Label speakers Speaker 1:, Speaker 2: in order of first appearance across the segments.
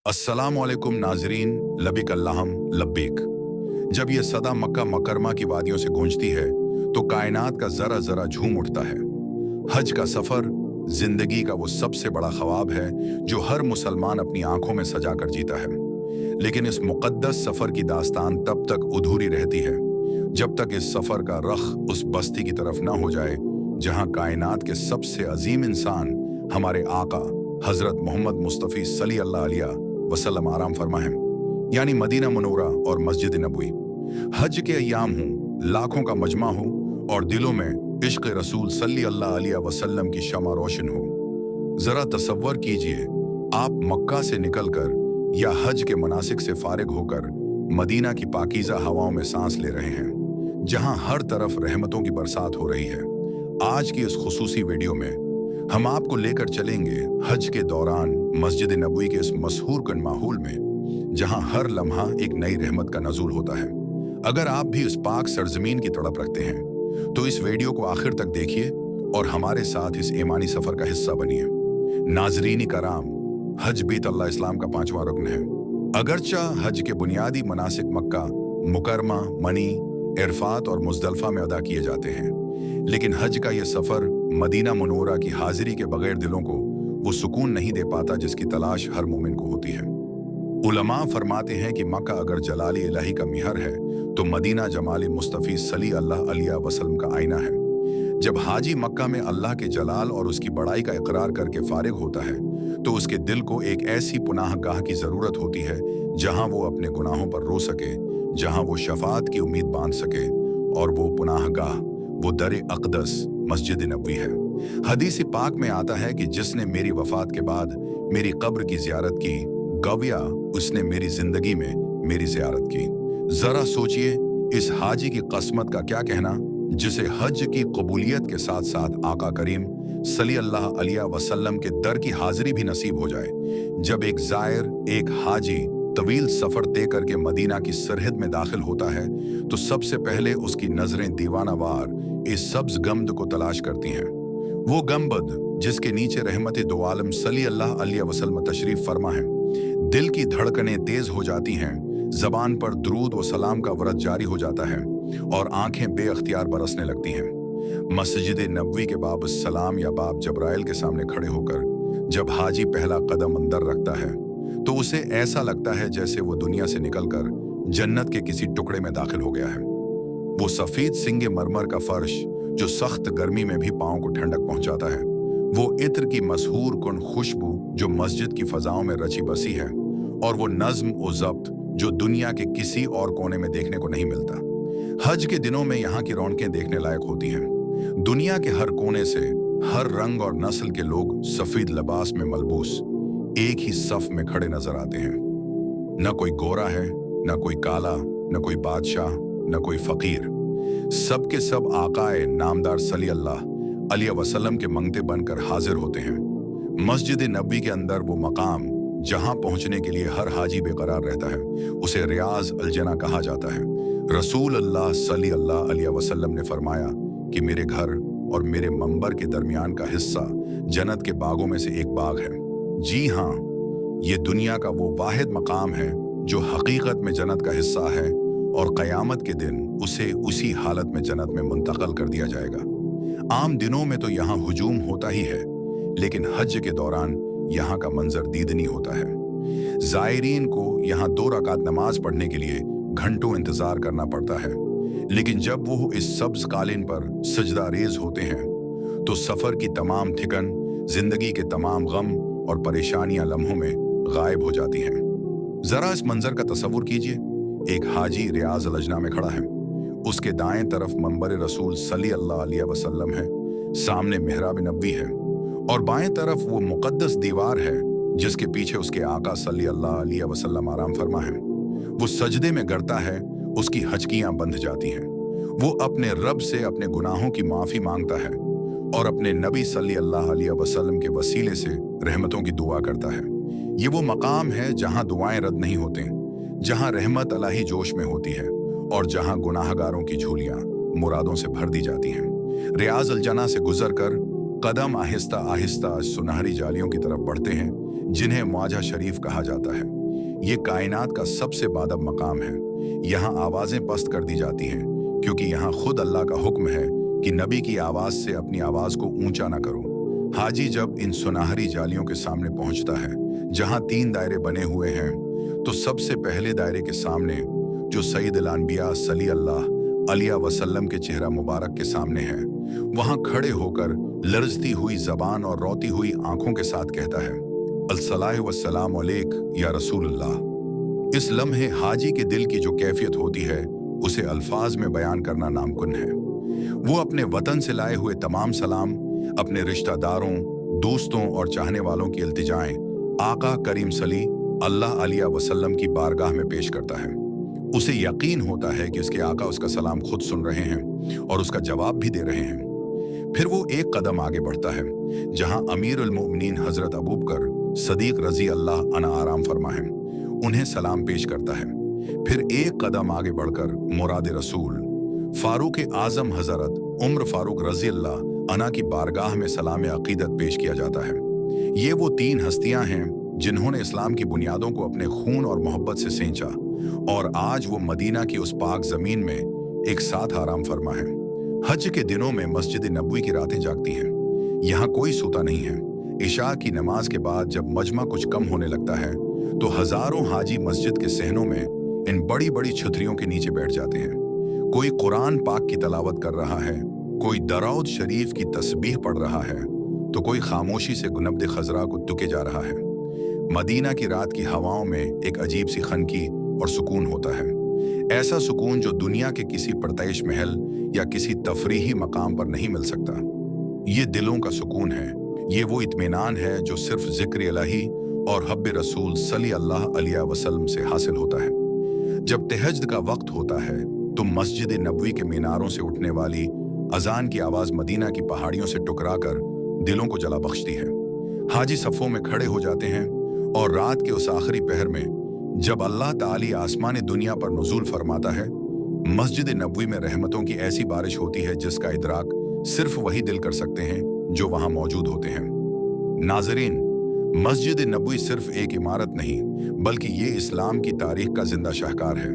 Speaker 1: अस्सलामुअलैकुम नाजरीन, लबिक अल्लाहम लब्बैक। जब यह सदा मक्का मकरमा की वादियों से गूंजती है तो कायनात का जरा जरा झूम उठता है। हज का सफर जिंदगी का वो सबसे बड़ा ख्वाब है जो हर मुसलमान अपनी आंखों में सजा कर जीता है। लेकिन इस मुकद्दस सफर की दास्तान तब तक अधूरी रहती है जब तक इस सफर का रख उस बस्ती की तरफ ना हो जाए जहां कायनात के सबसे अजीम इंसान हमारे आका हजरत मोहम्मद मुस्तफ़ी सल्लल्लाहु अलैहि वसल्लम आराम फरमा है, यानी मदीना मुनव्वरा और मस्जिद नबवी। हज के अय्याम हो, लाखों का मजमा हो और दिलों में इश्क रसूल सल्लल्लाहु अलैहि वसल्लम की शमा रोशन हो। जरा तसव्वुर कीजिए, आप मक्का से निकलकर या हज के मनासिक से फारिग होकर मदीना की पाकीज़ा हवाओं में सांस ले रहे हैं, जहां हर तरफ रहमतों की बरसात हो रही है। आज की इस खुसूसी वीडियो में हम आपको लेकर चलेंगे हज के दौरान मस्जिद नबवी के इस मशहूर कन माहौल में, जहां हर लम्हा एक नई रहमत का नज़ूल होता है। अगर आप भी इस पाक सरजमीन की तड़प रखते हैं तो इस वीडियो को आखिर तक देखिए और हमारे साथ इस ईमानी सफर का हिस्सा बनिए। नाजरीन कराम, हज बीत अल्लाह इस्लाम का 5वां रुकन है। अगरचा हज के बुनियादी मनासिक मक्का मुकरमा, मनी, इरफात और मुजदलफा में अदा किए जाते हैं, लेकिन हज का यह सफर मदीना मुनव्वरा की हाजिरी के बगैर दिलों को वो सुकून नहीं दे पाता जिसकी तलाश हर मोमिन को होती है। उलमा फरमाते हैं कि मक्का अगर जलाली इलाही का मिहर है तो मदीना जमाली मुस्तफ़ी सल्लल्लाहु अलैहि वसल्लम का आईना है। जब हाजी मक्का में अल्लाह के जलाल और उसकी बड़ाई का इकरार करके फारिग होता है तो उसके दिल को एक ऐसी पुनाहगाह की ज़रूरत होती है जहां वो अपने गुनाहों पर रो सके, जहां वो शफात की उम्मीद बांध सके, और वो पुनाहगाह वो दर अक़दस मस्जिद नबवी है। हदीस पाक में आता है कि जिसने मेरी वफात के बाद मेरी कब्र की ज़ियारत की, गविया उसने मेरी ज़िंदगी में मेरी ज़ियारत की। ज़रा सोचिए, इस हाजी की क़स्मत का क्या कहना जिसे हज की कबूलियत के साथ साथ आका करीम सल्लल्लाहु अलैहि वसल्लम के दर की हाजिरी भी नसीब हो जाए। जब एक ज़ायर, एक हाजी तवील सफ़र तय करके मदीना की सरहद में दाखिल होता है तो सबसे पहले उसकी नज़रें दीवानावार इस सब्ज गम्बद को तलाश करती हैं। वो गम्बद जिसके नीचे रहमत दो आलम सल्लल्लाहु अलैहि वसल्लम तशरीफ फरमा है। दिल की धड़कनें तेज हो जाती हैं, जबान पर दुरूद व सलाम का व्रत जारी हो जाता है और आंखें बेअख्तियार बरसने लगती हैं। मस्जिद नबवी के बाब सलाम या बाब जब्राइल के सामने खड़े होकर जब हाजी पहला कदम अंदर रखता है तो उसे ऐसा लगता है जैसे वो दुनिया से निकलकर जन्नत के किसी टुकड़े में दाखिल हो गया है। वो सफेद सिंगे मरमर का फर्श जो सख्त गर्मी में भी पाँव को ठंडक पहुंचाता है, वो इत्र की मशहूर कुन खुशबू जो मस्जिद की फजाओं में रची बसी है, और वो नज्म और ज़ब्त जो दुनिया के किसी और कोने में देखने को नहीं मिलता। हज के दिनों में यहाँ की रौनकें देखने लायक होती हैं। दुनिया के हर कोने से हर रंग और नस्ल के लोग सफेद लिबास में मलबूस एक ही सफ में खड़े नजर आते हैं। न कोई गोरा है, न कोई काला, न कोई बादशाह, न कोई फकीर। सब के सब आकाए नामदार सल्लल्लाहु अलैहि वसल्लम के मंगते बनकर हाजिर होते हैं। मस्जिद नबवी के अंदर वो मकाम जहां पहुंचने के लिए हर हाजी बेकरार रहता है, उसे रियाज अल जना कहा जाता है। रसूल अल्लाह सल्लल्लाहु अलैहि वसल्लम ने फरमाया कि मेरे घर और मेरे मंबर के दरमियान का हिस्सा जन्नत के बागों में से एक बाग है। जी हाँ, ये दुनिया का वो वाहिद मकाम है जो हकीकत में जन्नत का हिस्सा है और क़यामत के दिन उसे उसी हालत में जन्नत में मुंतक़ल कर दिया जाएगा। आम दिनों में तो यहाँ हुजूम होता ही है, लेकिन हज के दौरान यहाँ का मंजर दीदनी होता है। ज़ायरीन को यहाँ 2 रकात नमाज पढ़ने के लिए घंटों इंतज़ार करना पड़ता है, लेकिन जब वो इस सब्ज कालीन पर सजदा रेज होते हैं तो सफ़र की तमाम थिकन, जिंदगी के तमाम गम और परेशानियां लम्हों में गायब हो जाती हैं। जरा इस मंजर का तसव्वुर कीजिए। एक हाजी रियाज अल अजना में खड़ा है, उसके दाएं तरफ मंबर रसूल सल्लल्लाहु अलैहि वसल्लम है, सामने मेहराब नबवी है और बाएं तरफ वो मुकद्दस दीवार है जिसके पीछे उसके आका सल्लल्लाहु अलैहि वसल्लम आराम फरमा है। वो सजदे में गिरता है, उसकी हचकियां बंध जाती हैं। वो अपने रब से अपने गुनाहों की माफ़ी मांगता है और अपने नबी सल्लल्लाहु अलैहि वसल्लम के वसीले से रहमतों की दुआ करता है। ये वो मकाम है जहां दुआएं रद्द नहीं होती, जहां रहमत अलाही जोश में होती है और जहां गुनाहगारों की झोलियां मुरादों से भर दी जाती हैं। रियाज अल जना से गुजर कर कदम आहिस्ता आहिस्ता सुनहरी जालियों की तरफ बढ़ते हैं जिन्हें मौजा शरीफ कहा जाता है। ये कायनात का सबसे बादब मकाम है। यहाँ आवाज़ें पस्त कर दी जाती हैं क्योंकि यहाँ खुद अल्लाह का हुक्म है कि नबी की आवाज़ से अपनी आवाज़ को ऊंचा ना करो। हाजी जब इन सुनहरी जालियों के सामने पहुंचता है जहाँ 3 दायरे बने हुए हैं, तो सबसे पहले दायरे के सामने जो सईदुल अनबिया सल्लल्लाहु अलैहि वसल्लम के चेहरा मुबारक के सामने है, वहां खड़े होकर लरजती हुई जबान और रोती हुई आंखों के साथ कहता है, अस्सलातु वस्सलामु अलैक या रसूलल्लाह। इस लम्हे हाजी के दिल की जो कैफियत होती है उसे अल्फाज में बयान करना नामुमकिन है। वो अपने वतन से लाए हुए तमाम सलाम अपने रिश्तेदारों, दोस्तों और चाहने वालों की इल्तिजाएं आका करीम सल्लल्लाहु अलैहि वसल्लम की बारगाह में पेश करता है। उसे यकीन होता है कि इसके आका उसका सलाम खुद सुन रहे हैं और उसका जवाब भी दे रहे हैं। फिर वो एक कदम आगे बढ़ता है जहां अमीरुल मोमिनीन हजरत अबू बकर सदीक रजी अल्लाह अन्हु आराम फरमा है, उन्हें सलाम पेश करता है। फिर एक कदम आगे बढ़कर मुराद रसूल फारूक आजम हजरत उम्र फारूक रजी अल्लाह अन्हु की बारगाह में सलाम अकीदत पेश किया जाता है। ये वो 3 हस्तियां हैं जिन्होंने इस्लाम की बुनियादों को अपने खून और मोहब्बत से सेंचा और आज वो मदीना की उस पाक जमीन में एक साथ आराम फरमा है। हज के दिनों में मस्जिद नबवी की रातें जागती हैं। यहाँ कोई सोता नहीं है। इशा की नमाज के बाद जब मजमा कुछ कम होने लगता है तो हजारों हाजी मस्जिद के सहनों में इन बड़ी बड़ी छतरियों के नीचे बैठ जाते हैं। कोई कुरान पाक की तलावत कर रहा है, कोई दराउद शरीफ की तस्बीह पढ़ रहा है, तो कोई खामोशी से गुनब्दे खजरा को तुके जा रहा है। मदीना की रात की हवाओं में एक अजीब सी खनकी और सुकून होता है, ऐसा सुकून जो दुनिया के किसी परतैश महल या किसी तफरीही मकाम पर नहीं मिल सकता। ये दिलों का सुकून है, ये वो इत्मीनान है जो सिर्फ जिक्र इलाही और हब्ब रसूल सल्लल्लाहु अलैहि वसल्लम से हासिल होता है। जब तहज्जुद का वक्त होता है तो मस्जिद नबवी के मीनारों से उठने वाली अजान की आवाज मदीना की पहाड़ियों से टकराकर दिलों को जला बख्शती है। हाजी सफ़ों में खड़े हो जाते हैं और रात के उस आखिरी पहर में जब अल्लाह ताली आसमान दुनिया पर नुज़ूल फरमाता है, मस्जिद नबवी में रहमतों की ऐसी बारिश होती है जिसका इदराक सिर्फ वही दिल कर सकते हैं जो वहां मौजूद होते हैं। नाज़रीन, मस्जिद नबवी सिर्फ एक इमारत नहीं बल्कि ये इस्लाम की तारीख का जिंदा शाहकार है।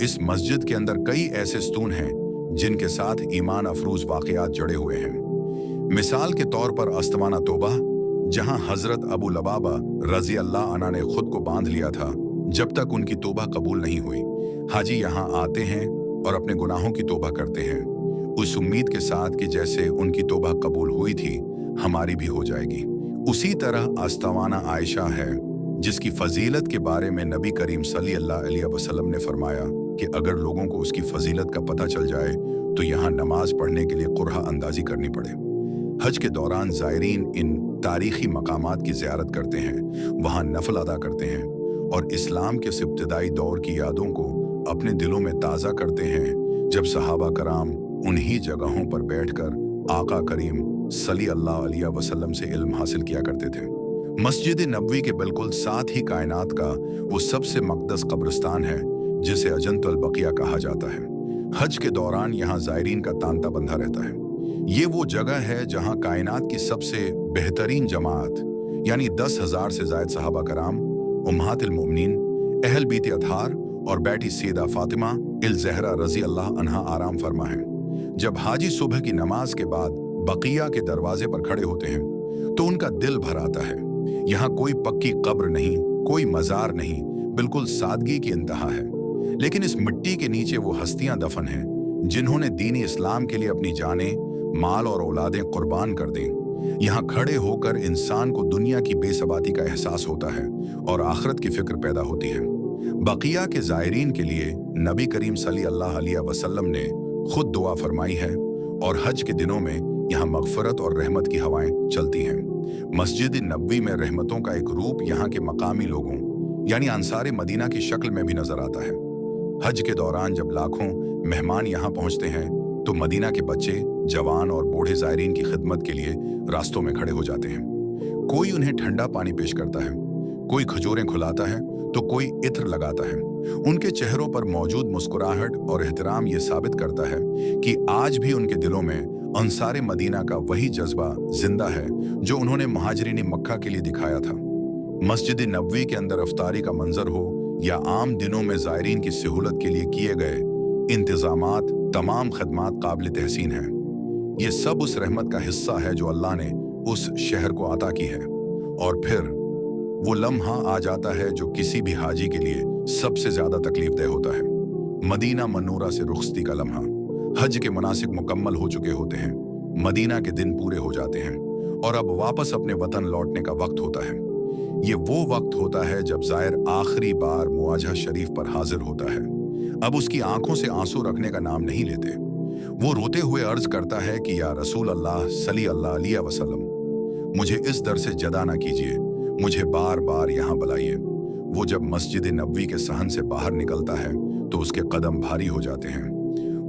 Speaker 1: इस मस्जिद के अंदर कई ऐसे स्तून हैं जिनके साथ ईमान अफरूज वाक़यात जुड़े हुए हैं। मिसाल के तौर पर अस्तवाना तौबा, जहां हजरत अबू लबाबा रजी अल्लाह अन्हु ने खुद को बांध लिया था जब तक उनकी तौबा कबूल नहीं हुई। हाजी यहाँ आते हैं और अपने गुनाहों की तौबा करते हैं, उस उम्मीद के साथ कि जैसे उनकी तौबा कबूल हुई थी हमारी भी हो जाएगी। उसी तरह अस्तवाना आयशा है जिसकी फजीलत के बारे में नबी करीम सल्लल्लाहु अलैहि वसल्लम ने फरमाया कि अगर लोगों को उसकी फजीलत का पता चल जाए तो यहाँ नमाज पढ़ने के लिए कुरहा अंदाजी करनी पड़े। हज के दौरान ज़ायरीन इन तारीखी मकामात की ज़ियारत करते हैं, वहाँ नफल अदा करते हैं और इस्लाम के इस इब्तिदाई दौर की यादों को अपने दिलों में ताज़ा करते हैं जब सहाबा कराम उन्हीं जगहों पर बैठकर आका करीम सल्लल्लाहु अलैहि वसल्लम से इल्म हासिल किया करते थे। मस्जिद नबवी के बिल्कुल साथ ही कायनात का वो सबसे मक़दस कब्रिस्तान है जिसे अजंतुल बकिया कहा जाता है। हज के दौरान यहाँ ज़ायरीन का तांता बंधा रहता है। ये वो जगह है जहाँ कायनात की सबसे बेहतरीन जमात यानी 10,000 से ज़ायद सहाबा कराम, उम्महातुल मोमिनीन, अहल बीत अतहार और बेटी सैयदा फातिमा इल ज़हरा रज़ी अल्लाह अन्हा आराम फरमा है। जब हाजी सुबह की नमाज के बाद बकिया के दरवाजे पर खड़े होते हैं तो उनका दिल भर आता है। यहाँ कोई पक्की कब्र नहीं, कोई मज़ार नहीं, बिल्कुल सादगी की इंतहा है। लेकिन इस मिट्टी के नीचे वो हस्तियां दफन हैं जिन्होंने दीनी इस्लाम के लिए अपनी जानें, माल और औलादें कुर्बान कर दें। यहाँ खड़े होकर इंसान को दुनिया की बेसबाती का एहसास होता है और आखिरत की फिक्र पैदा होती है। बकिया के ज़ायरीन के लिए नबी करीम सल्लल्लाहु अलैहि वसल्लम ने खुद दुआ फरमाई है और हज के दिनों में यहाँ मगफरत और रहमत की हवाएं चलती हैं। मस्जिद नबवी में रहमतों का एक रूप यहाँ के मकामी लोगों यानी अंसारे मदीना की शक्ल में भी नजर आता है। हज के दौरान जब लाखों मेहमान यहाँ पहुँचते हैं तो मदीना के बच्चे, जवान और बूढ़े ज़ायरीन की खिदमत के लिए रास्तों में खड़े हो जाते हैं। कोई उन्हें ठंडा पानी पेश करता है, कोई खजूरें खुलाता है तो कोई इत्र लगाता है। उनके चेहरों पर मौजूद मुस्कुराहट और एहतराम ये साबित करता है कि आज भी उनके दिलों में अंसारे मदीना का वही जज्बा जिंदा है जो उन्होंने मुहाजिरीन मक्का के लिए दिखाया था। मस्जिद नबवी के अंदर अफ्तारी का मंजर हो या आम दिनों में ज़ायरीन की सहूलत के लिए किए गए इंतजामात, तमाम खदमात काबिल तहसीन हैं। ये सब उस रहमत का हिस्सा है जो अल्लाह ने उस शहर को अता की है। और फिर वो लम्हा आ जाता है जो किसी भी हाजी के लिए सबसे ज्यादा तकलीफदेह होता है। मदीना मनूरा से रुखसती का लम्हा। हज के मुनासिक मुकम्मल हो चुके होते हैं, मदीना के दिन पूरे हो जाते हैं और अब वापस अपने वतन लौटने का वक्त होता है। ये वो वक्त होता है जब ज़ायर आखिरी बार मुआजा शरीफ पर हाजिर होता है। अब उसकी आंखों से आंसू रखने का नाम नहीं लेते। वो रोते हुए अर्ज करता है कि या रसूल अल्लाह सल्लल्लाहु अलैहि वसल्लम, मुझे इस दर से जदा ना कीजिए, मुझे बार बार यहाँ बुलाइए। वो जब मस्जिद नबवी के सहन से बाहर निकलता है तो उसके कदम भारी हो जाते हैं।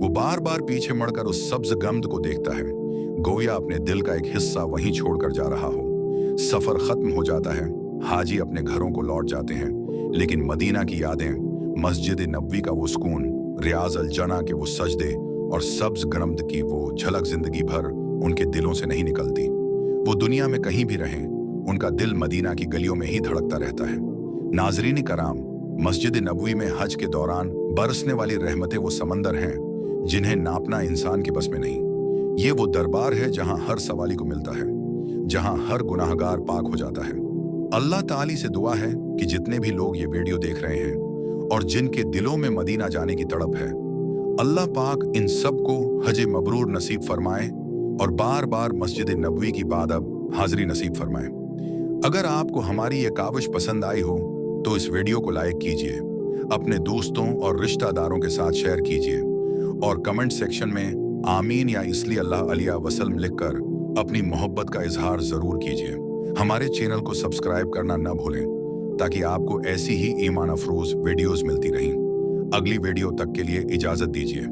Speaker 1: वो बार बार पीछे मुड़कर उस सब्ज गम्द को देखता है, गोया अपने दिल का एक हिस्सा वहीं छोड़कर जा रहा हो। सफर खत्म हो जाता है, हाजी अपने घरों को लौट जाते हैं, लेकिन मदीना की यादें, मस्जिद नबवी का वो सुकून, रियाज अल जना के वो सजदे और सब्ज गम्द की वो झलक जिंदगी भर उनके दिलों से नहीं निकलती। वो दुनिया में कहीं भी रहें, उनका दिल मदीना की गलियों में ही धड़कता रहता है। नाजरीन कराम, मस्जिद नबवी में हज के दौरान बरसने वाली रहमतें वो समंदर हैं जिन्हें नापना इंसान के बस में नहीं। ये वो दरबार है जहां हर सवाली को मिलता है, जहां हर गुनाहगार पाक हो जाता है। अल्लाह ताली से दुआ है कि जितने भी लोग ये वीडियो देख रहे हैं और जिनके दिलों में मदीना जाने की तड़प है, अल्लाह पाक इन सब को हज मबरूर नसीब फरमाए और बार बार मस्जिद नबवी की बादब हाजिरी नसीब फरमाए। अगर आपको हमारी ये काविश पसंद आई हो तो इस वीडियो को लाइक कीजिए, अपने दोस्तों और रिश्तेदारों के साथ शेयर कीजिए और कमेंट सेक्शन में आमीन या इसलिए अल्लाह अलैहि वसल्लम लिखकर अपनी मोहब्बत का इजहार जरूर कीजिए। हमारे चैनल को सब्सक्राइब करना न भूलें ताकि आपको ऐसी ही ईमान अफरोज वीडियोस मिलती रहें। अगली वीडियो तक के लिए इजाजत दीजिए।